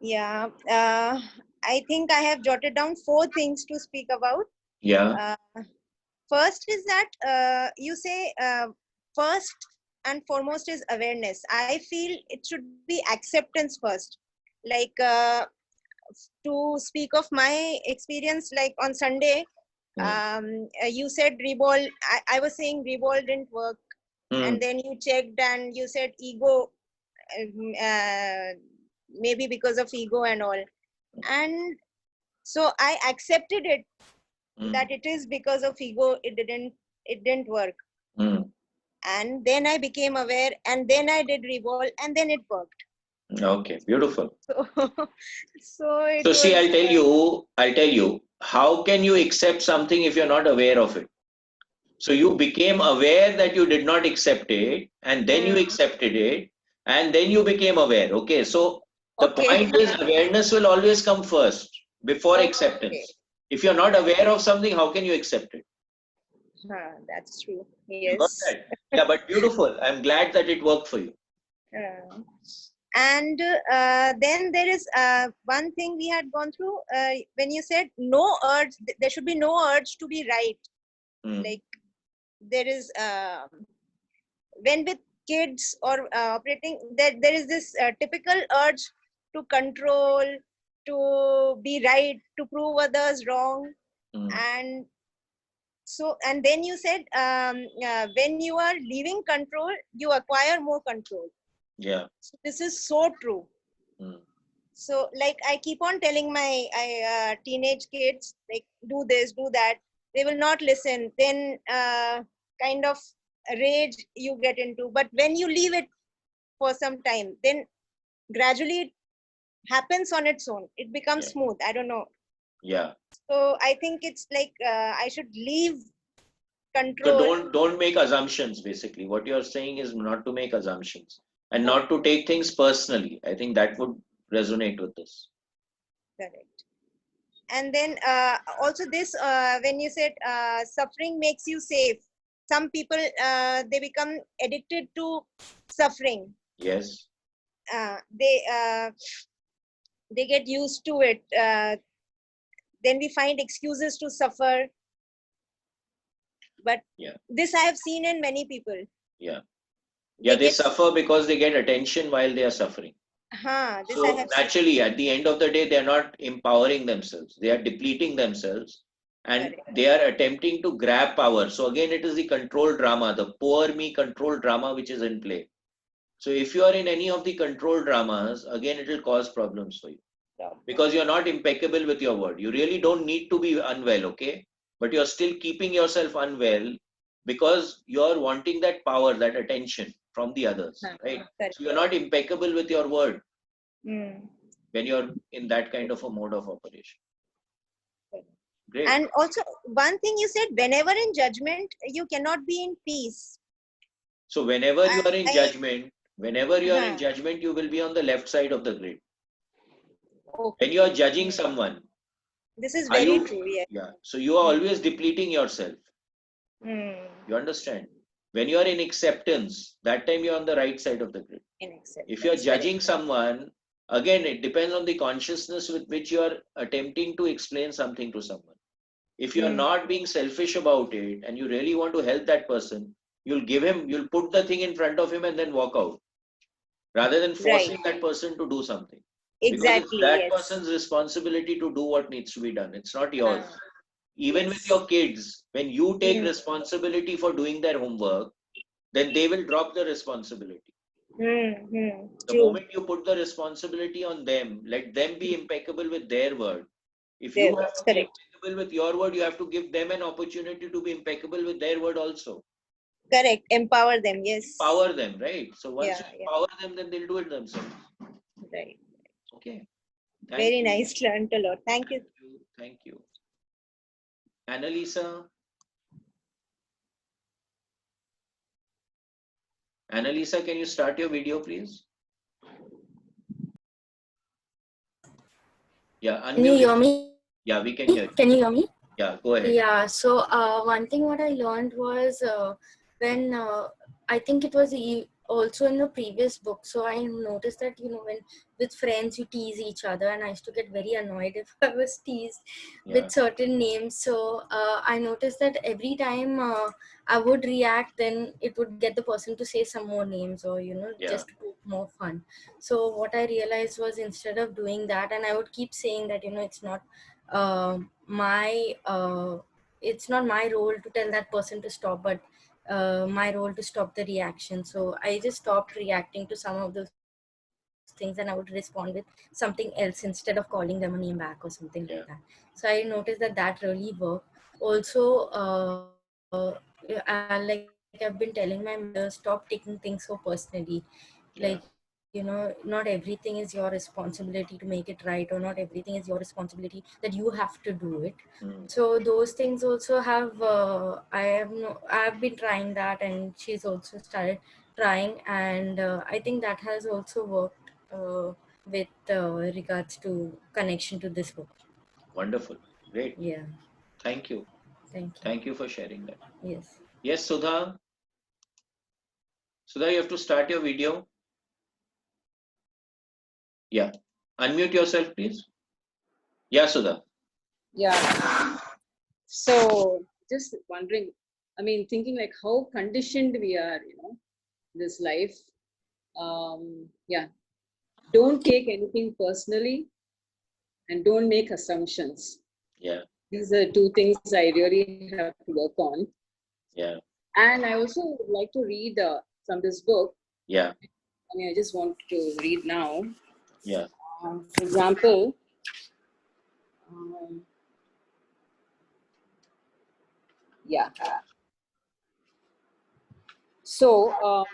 Yeah. I think I have jotted down 4 things to speak about. Yeah. First is that you say first and foremost is awareness. I feel it should be acceptance first. Like to speak of my experience, like on Sunday, you said reball. I was saying reball didn't work, and then you checked and you said ego, maybe because of ego and all. And so I accepted it that it is because of ego. It didn't work. And then I became aware, and then I did reball, and then it worked. Okay, beautiful. So see, I'll tell you, how can you accept something if you're not aware of it? So you became aware that you did not accept it, and then you accepted it, and then you became aware. Okay, so the point is awareness will always come first before acceptance. If you're not aware of something, how can you accept it? That's true. You got Yes. that? Yeah, but beautiful. I'm glad that it worked for you. And then there is one thing we had gone through when you said no urge, there should be no urge to be right. Like there is when with kids or operating, there is this typical urge to control, to be right, to prove others wrong. And so, and then you said when you are leaving control, you acquire more control. Yeah. So this is so true. So like I keep on telling my teenage kids, like do this, do that. They will not listen. Then kind of rage you get into. But when you leave it for some time, then gradually it happens on its own. It becomes smooth. I don't know. Yeah. So I think it's like I should leave control. So don't make assumptions. Basically, what you're saying is not to make assumptions and not to take things personally. I think that would resonate with this. Correct. And then also this, when you said suffering makes you safe, some people, they become addicted to suffering. Yes. They get used to it. Then we find excuses to suffer. But this I have seen in many people. Yeah. Yeah, they suffer because they get attention while they are suffering. So naturally, at the end of the day, they are not empowering themselves. They are depleting themselves, and they are attempting to grab power. So again, it is the control drama, the poor me control drama, which is in play. So if you are in any of the control dramas, again, it will cause problems for you because you're not impeccable with your word. You really don't need to be unwell, okay? But you're still keeping yourself unwell because you're wanting that power, that attention from the others, right? So you're not impeccable with your word when you're in that kind of a mode of operation. Great. And also one thing you said, whenever in judgment, you cannot be in peace. So whenever you are in judgment, you will be on the left side of the grid. When you are judging someone, this is very true. Yeah. So you are always depleting yourself. You understand? When you are in acceptance, that time you are on the right side of the grid. If you are judging someone, again, it depends on the consciousness with which you are attempting to explain something to someone. If you are not being selfish about it and you really want to help that person, you'll put the thing in front of him and then walk out rather than forcing that person to do something. Exactly. Because it's that person's responsibility to do what needs to be done. It's not yours. Even with your kids, when you take responsibility for doing their homework, then they will drop the responsibility. The moment you put the responsibility on them, let them be impeccable with their word. If you have to be impeccable with your word, you have to give them an opportunity to be impeccable with their word also. Correct. Empower them. Yes. Empower them, right? So once you empower them, then they'll do it themselves. Right. Okay. Very nice. Learned a lot. Thank you. Thank you. Annalisa. Annalisa, can you start your video, please? Yeah. Can you hear me? Yeah, we can hear you. Can you hear me? Yeah, go ahead. Yeah, so one thing what I learned was when I think it was also in the previous book. So I noticed that, you know, when with friends you tease each other, and I used to get very annoyed if I was teased with certain names. So I noticed that every time I would react, then it would get the person to say some more names, or, you know, just to put more fun. So what I realized was, instead of doing that, and I would keep saying that, you know, it's not it's not my role to tell that person to stop, but my role to stop the reaction. So I just stopped reacting to some of those things, and I would respond with something else instead of calling them a name back or something like that. So I noticed that that really worked. Also, like I've been telling my mother, stop taking things so personally. Like, you know, not everything is your responsibility to make it right, or not everything is your responsibility that you have to do it. So those things also have I've been trying that, and she's also started trying, and I think that has also worked with regards to connection to this book. Wonderful. Great. Yeah. Thank you. Thank you. Thank you for sharing that. Yes. Yes, Sudha. Sudha, you have to start your video. Yeah. Unmute yourself, please. Yeah, Sudha. Yeah. So just wondering, I mean, thinking like how conditioned we are, you know, this life. Yeah. Don't take anything personally and don't make assumptions. Yeah. These are two things I really have to work on. Yeah. And I also would like to read from this book. Yeah. I mean, I just want to read now. Yeah. For example, yeah. So,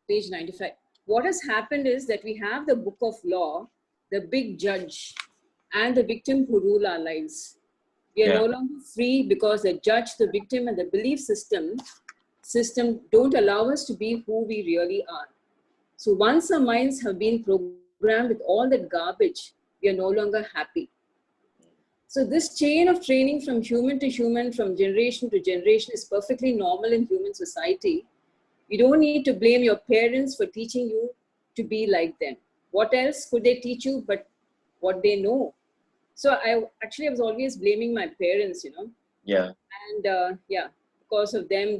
page 95. What has happened is that we have the book of law, the big judge, and the victim who rule our lives. We are no longer free because the judge, the victim, and the belief system don't allow us to be who we really are. So once our minds have been programmed with all that garbage, we are no longer happy. So this chain of training from human to human, from generation to generation, is perfectly normal in human society. You don't need to blame your parents for teaching you to be like them. What else could they teach you but what they know? So I was always blaming my parents, you know. Yeah. And yeah, because of them,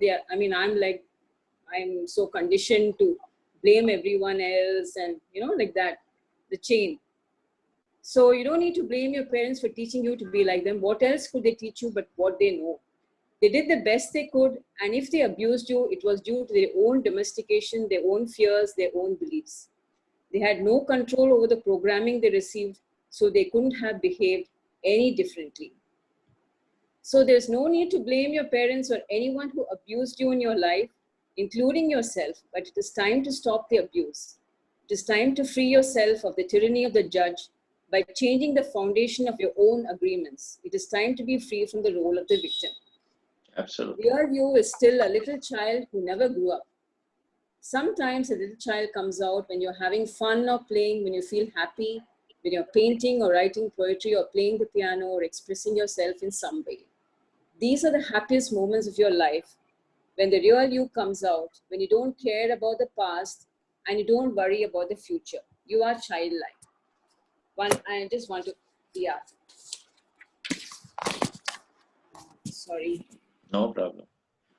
I'm so conditioned to blame everyone else, and you know, like that, the chain. So you don't need to blame your parents for teaching you to be like them. What else could they teach you but what they know? They did the best they could, and if they abused you, it was due to their own domestication, their own fears, their own beliefs. They had no control over the programming they received, so they couldn't have behaved any differently. So there's no need to blame your parents or anyone who abused you in your life, including yourself, but it is time to stop the abuse. It is time to free yourself of the tyranny of the judge by changing the foundation of your own agreements. It is time to be free from the role of the victim. Absolutely. Real you is still a little child who never grew up. Sometimes a little child comes out when you're having fun or playing, when you feel happy, when you're painting or writing poetry or playing the piano or expressing yourself in some way. These are the happiest moments of your life, when the real you comes out, when you don't care about the past and you don't worry about the future. You are childlike. I just want to, yeah. Sorry. No problem.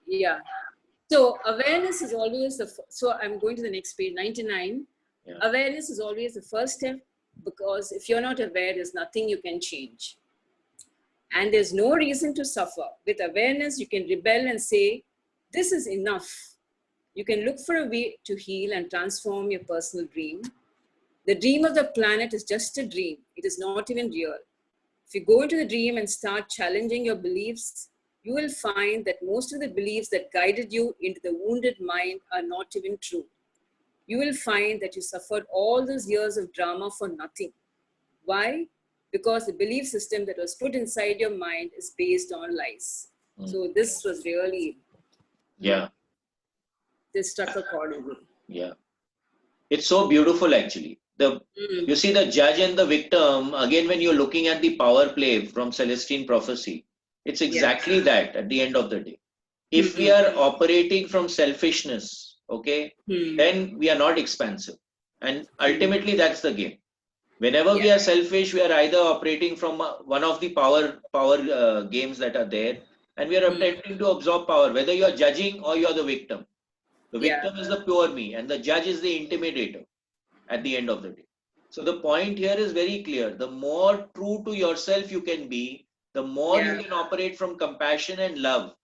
Yeah. So awareness is always so I'm going to the next page, 99. Yeah. Awareness is always the first step, because if you're not aware, there's nothing you can change. And there's no reason to suffer. With awareness, you can rebel and say, this is enough. You can look for a way to heal and transform your personal dream. The dream of the planet is just a dream. It is not even real. If you go into the dream and start challenging your beliefs, you will find that most of the beliefs that guided you into the wounded mind are not even true. You will find that you suffered all those years of drama for nothing. Why? Because the belief system that was put inside your mind is based on lies. So this was really, this struck a chord in me. Yeah. It's so beautiful, actually. You see the judge and the victim, again, when you're looking at the power play from Celestine Prophecy, It's exactly that at the end of the day. If we are operating from selfishness, okay, then we are not expansive. And ultimately that's the game. Whenever we are selfish, we are either operating from one of the power games that are there, and we are attempting to absorb power, whether you are judging or you are the victim. The victim is the pure me, and the judge is the intimidator at the end of the day. So the point here is very clear. The more true to yourself you can be, the more you can operate from compassion and love,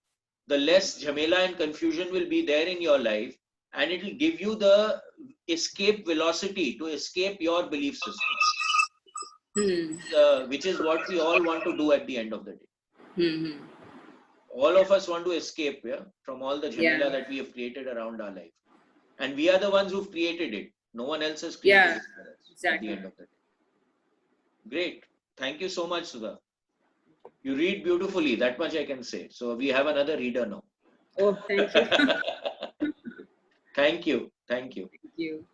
the less jhamela and confusion will be there in your life, and it will give you the escape velocity to escape your belief system, which is what we all want to do at the end of the day. All of us want to escape from all the jhamela that we have created around our life. And we are the ones who've created it. No one else has created it for us at the end of the day. Great. Thank you so much, Sudha. You read beautifully, that much I can say. So we have another reader now. Oh, thank you. Thank you. Thank you. Thank you.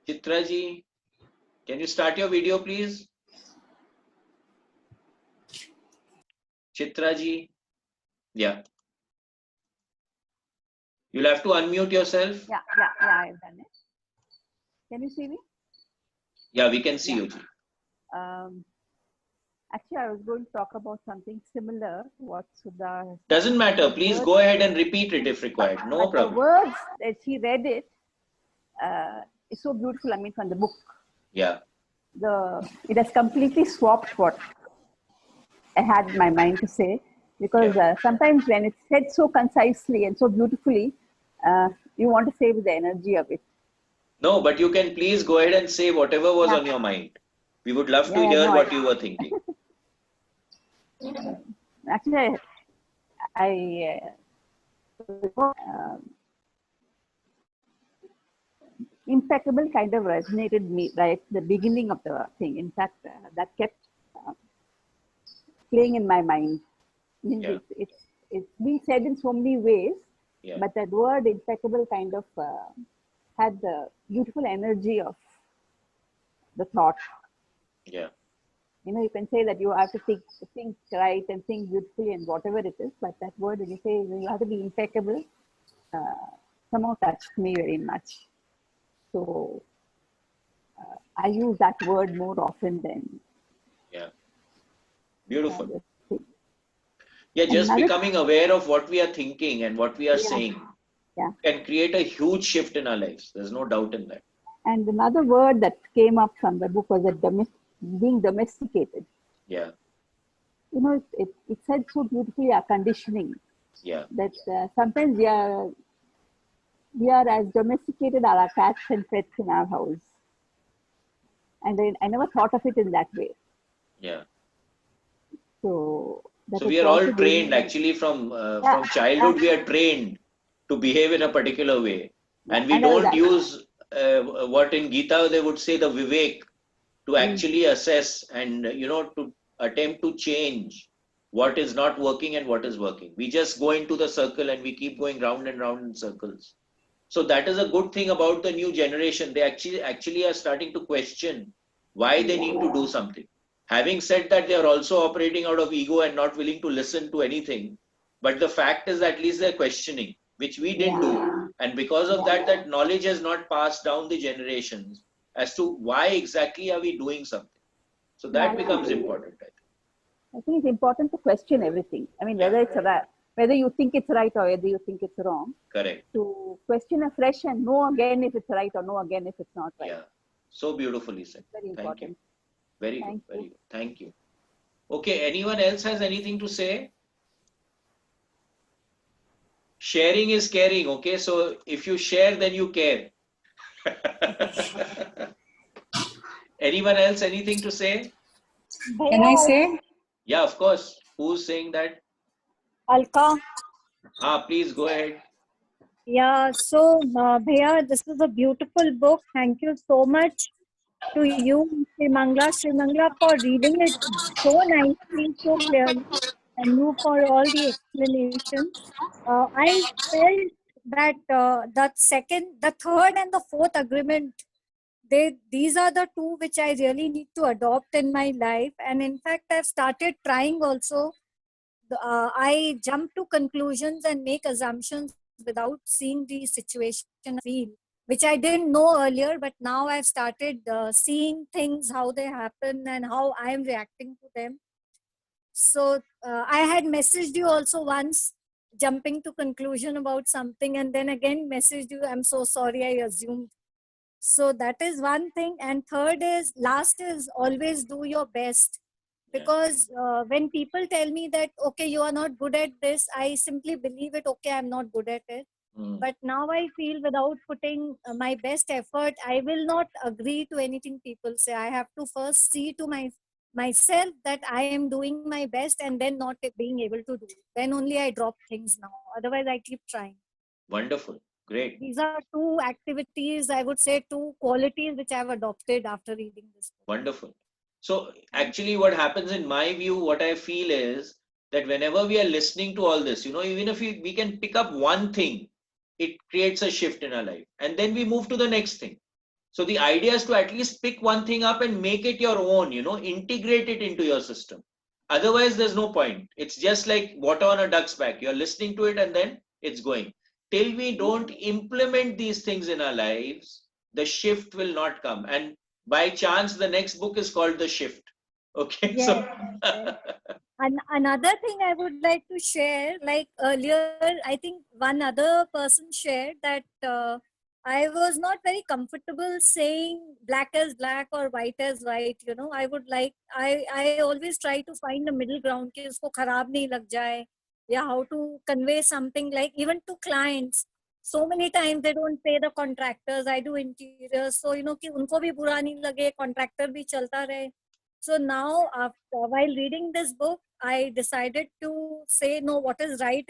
Chitra ji, can you start your video, please? Chitra ji. Yeah. You'll have to unmute yourself. Yeah, I've done it. Can you see me? Yeah, we can see you. Ji. Actually, I was going to talk about something similar. What Sudha doesn't matter. Please go ahead and repeat it if required. No problem. The words that she read it is so beautiful. I mean, from the book. Yeah. It has completely swapped what I had in my mind to say, because sometimes when it's said so concisely and so beautifully, you want to say with the energy of it. No, but you can please go ahead and say whatever was on your mind. We would love to hear what you were thinking. Actually, impeccable kind of resonated me right at the beginning of the thing. In fact, that kept playing in my mind. I mean, it's been said in so many ways, but that word impeccable kind of had the beautiful energy of the thought. Yeah. You know, you can say that you have to think right and think beautifully and whatever it is, but that word, when you say you have to be impeccable, somehow touched me very much. So I use that word more often than. Yeah. Beautiful. Yeah, just becoming aware of what we are thinking and what we are saying can create a huge shift in our lives. There's no doubt in that. And another word that came up from the book was that being domesticated. Yeah. You know, it said so beautifully our conditioning. Yeah. That sometimes we are as domesticated as our cats and pets in our house. And then I never thought of it in that way. Yeah. So we are all trained actually from childhood. We are trained to behave in a particular way, and we don't use what in Gita they would say the vivek to actually assess and to attempt to change what is not working and what is working. We just go into the circle and we keep going round and round in circles. So that is a good thing about the new generation. They actually are starting to question why they need to do something. Having said that, they are also operating out of ego and not willing to listen to anything. But the fact is at least they're questioning, which we didn't do. And because of that knowledge has not passed down the generations as to why exactly are we doing something. So that becomes important, I think. I think it's important to question everything. I mean, whether you think it's right or whether you think it's wrong. Correct. To question afresh and know again if it's right or know again if it's not right. Yeah. So beautifully said. Very important. Thank you. Very good. Very good. Thank you. Okay. Anyone else has anything to say? Sharing is caring. Okay. So if you share, then you care. Anyone else anything to say? Can I say? Yeah, of course. Who's saying that? Alka. Please go ahead. Yeah, so Bhaiya, this is a beautiful book. Thank you so much to you, Srimangla, for reading it so nicely, so clearly, and you for all the explanation. I felt that the third and the fourth agreement, these are the two which I really need to adopt in my life. And in fact, I've started trying also. I jump to conclusions and make assumptions without seeing the situation feel, which I didn't know earlier, but now I've started seeing things, how they happen and how I'm reacting to them. So I had messaged you also once, jumping to conclusion about something, and then again messaged you, I'm so sorry, I assumed. So that is one thing. And last is always do your best. Because when people tell me that, okay, you are not good at this, I simply believe it, okay, I'm not good at it. But now I feel without putting my best effort, I will not agree to anything people say. I have to first see to myself that I am doing my best and then not being able to do it. Then only I drop things now. Otherwise, I keep trying. Wonderful. Great. These are two activities, I would say, two qualities which I've adopted after reading this book. Wonderful. So actually what happens in my view, what I feel is that whenever we are listening to all this, even if we can pick up one thing, it creates a shift in our life. And then we move to the next thing. So the idea is to at least pick one thing up and make it your own, integrate it into your system. Otherwise, there's no point. It's just like water on a duck's back. You're listening to it and then it's going. Till we don't implement these things in our lives, the shift will not come. And by chance, the next book is called The Shift. Okay. Yes. So And another thing I would like to share, like earlier, I think one other person shared that I was not very comfortable saying black as black or white as white. I always try to find a middle ground कि उसको खराब नहीं लग जाए, या how to convey something, like even to clients. So many times they don't pay the contractors. I do interiors, so कि उनको भी बुरा नहीं लगे, contractor भी चलता रहे. So now, while reading this book, I decided to say, no, what is right,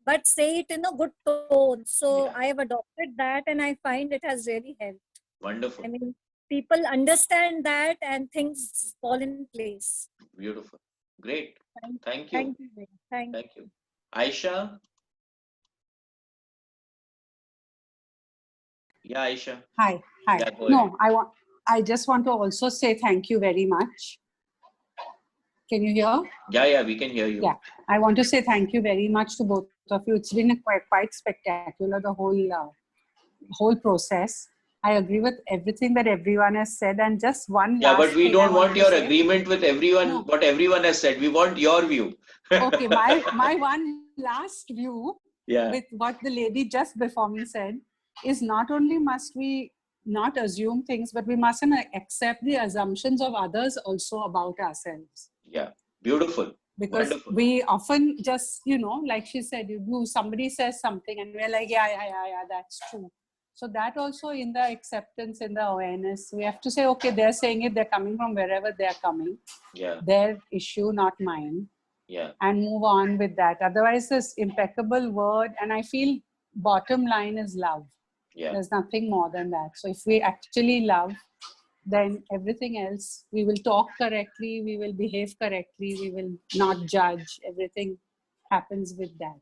but say it in a good tone. So I have adopted that, and I find it has really helped. Wonderful. I mean, people understand that and things fall in place. Beautiful. Great. Thank you. Thank you. Thank you. Aisha? Yeah, Aisha. Hi. Yeah, go ahead. No, I just want to also say thank you very much. Can you hear? Yeah, we can hear you. Yeah, I want to say thank you very much to both of you. It's been quite spectacular, the whole process. I agree with everything that everyone has said, and just one last but we thing don't I want your say. agreement with everyone, what everyone has said. We want your view. Okay, my one last view with what the lady just before me said is, not only must we not assume things, but we mustn't accept the assumptions of others also about ourselves. Yeah, beautiful. Because wonderful. We often just, like she said, somebody says something and we're like, yeah, that's true. So that also, in the acceptance, in the awareness, we have to say, okay, they're saying it, they're coming from wherever they're coming. Yeah. Their issue, not mine. Yeah. And move on with that. Otherwise, this impeccable word, and I feel bottom line is love. Yeah. There's nothing more than that. So if we actually love, then everything else, we will talk correctly, we will behave correctly, we will not judge. Everything happens with that.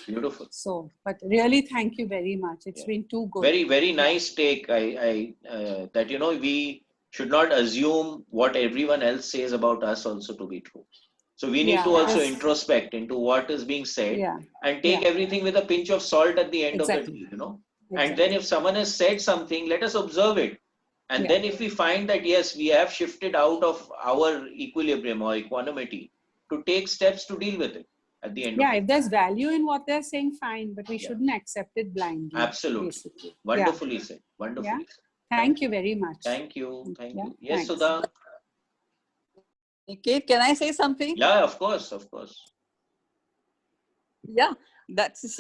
Beautiful. So, but really, thank you very much. It's been too good. Very, very nice take. That we should not assume what everyone else says about us also to be true. So we need to also introspect into what is being said and take everything with a pinch of salt at the end of the day. And then if someone has said something, let us observe it. And then if we find that, yes, we have shifted out of our equilibrium or equanimity, to take steps to deal with it at the end of it. If there's value in what they're saying, fine, but we shouldn't accept it blindly. Absolutely. Basically. Wonderfully said. Wonderfully said. Thank you very much. Thank you. Thank you. Thanks. Yes, Sudha. Okay, can I say something? Yeah, of course. Yeah, that's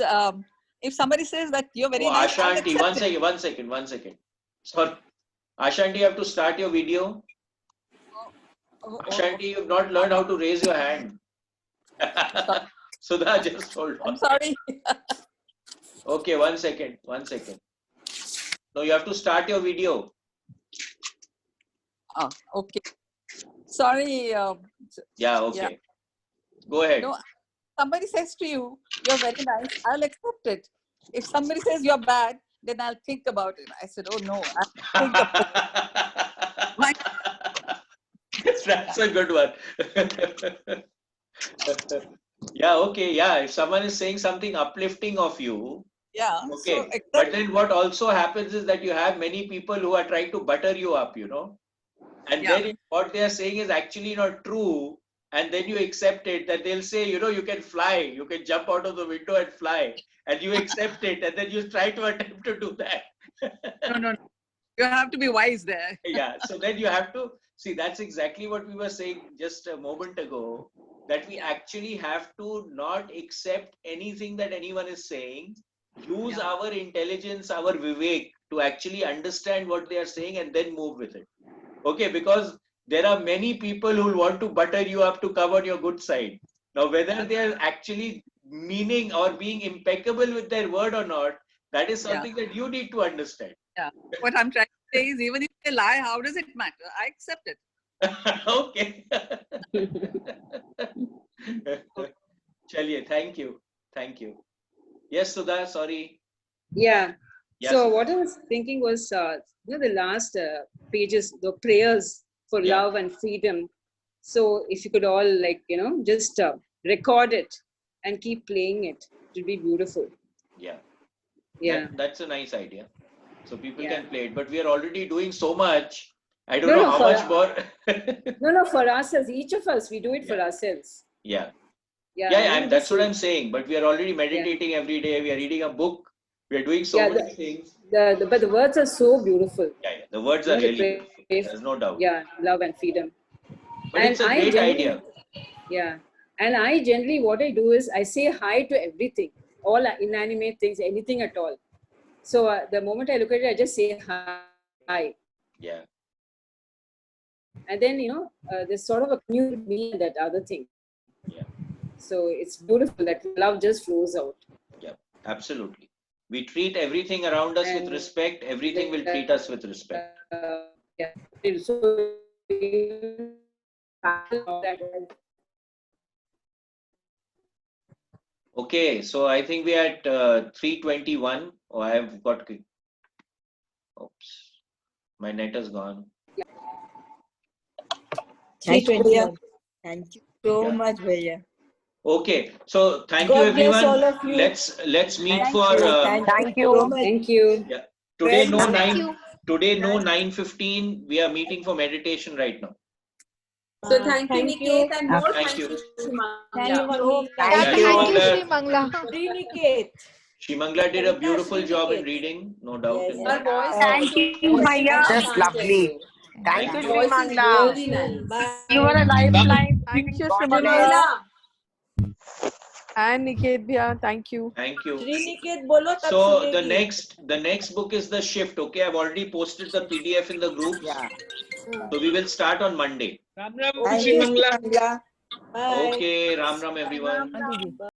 if somebody says that you're very nice. Asha auntie, one second. Sorry. Asha auntie, you have to start your video. Asha auntie, you've not learned how to raise your hand. Sudha, just hold on. I'm sorry. Okay, one second. No, you have to start your video. Oh, okay. Sorry. Okay. Go ahead. No, somebody says to you, you're very nice, I'll accept it. If somebody says you're bad, then I'll think about it. I said, oh no, I'll think about it. That's a good one. Yeah, okay, yeah. If someone is saying something uplifting of you, yeah. Okay, So, but then what also happens is that you have many people who are trying to butter you up, and then if what they are saying is actually not true, and then you accept it, that they'll say, you can fly, you can jump out of the window and fly, and you accept it, and then you try to attempt to do that. No. You have to be wise there. Yeah, so then you have to see, that's exactly what we were saying just a moment ago, that we actually have to not accept anything that anyone is saying, use our intelligence, our vivek to actually understand what they are saying and then move with it. Okay, because there are many people who want to butter you up to come on your good side. Now, whether they are actually meaning or being impeccable with their word or not, that is something that you need to understand. Yeah. What I'm trying to say is, even if they lie, how does it matter? I accept it. Okay. Chaliye, thank you. Thank you. Yes, Sudha, sorry. Yeah. Yes. So what I was thinking was, the last pages, the prayers for love and freedom. So if you could all just record it and keep playing it, it would be beautiful. Yeah. Yeah. That's a nice idea. So people can play it, but we are already doing so much. I don't No, know no, how for much more. No, for ourselves, each of us, we do it for ourselves. Yeah. Yeah, That's what I'm saying. But we are already meditating every day. We are reading a book. We are doing so many things. But the words are so beautiful. Yeah. The words are really beautiful. There's no doubt. Yeah, love and freedom. But And it's a great idea. Yeah. And I generally, what I do is I say hi to everything, all inanimate things, anything at all. So the moment I look at it, I just say hi. Yeah. And then, there's sort of a community with me and that other thing. Yeah. So it's beautiful that love just flows out. Yeah, absolutely. We treat everything around us with respect. Everything will treat us with respect. Yeah. So, okay, so I think we are at 3:21. Oh, I have got. Oops, my net is gone. Thank you, Bhaiya. Thank you so much, Bhaiya. Okay, so thank God you bless everyone. all of you. Let's meet Thank for. you. Thank you so much. Thank you. Yeah. Today no Thank 9. you. Today no 9:15. We are meeting for meditation right now. So thank you, Niket, and more Thank you. Thank you, Mangla. Thank you, Shri Mangla. Niket. Shimangla did a Kavita, beautiful Shri job in Niket. reading, no doubt in Our that. voice Thank also Just lovely. Thank you, Our Sri voice is Mangla. really nice. You are a lifeline. Thank you, God Shri bless. Mangla. And Niket bhaiya, thank you. Thank you. Shri Niket bolo tab So the sunegi. next book is The Shift. Okay, I've already posted the PDF in the groups. Yeah. So we will start on Monday. Ram Ram, Okay. Shri Mangla. Bye. Okay, Ram Ram everyone. Bye.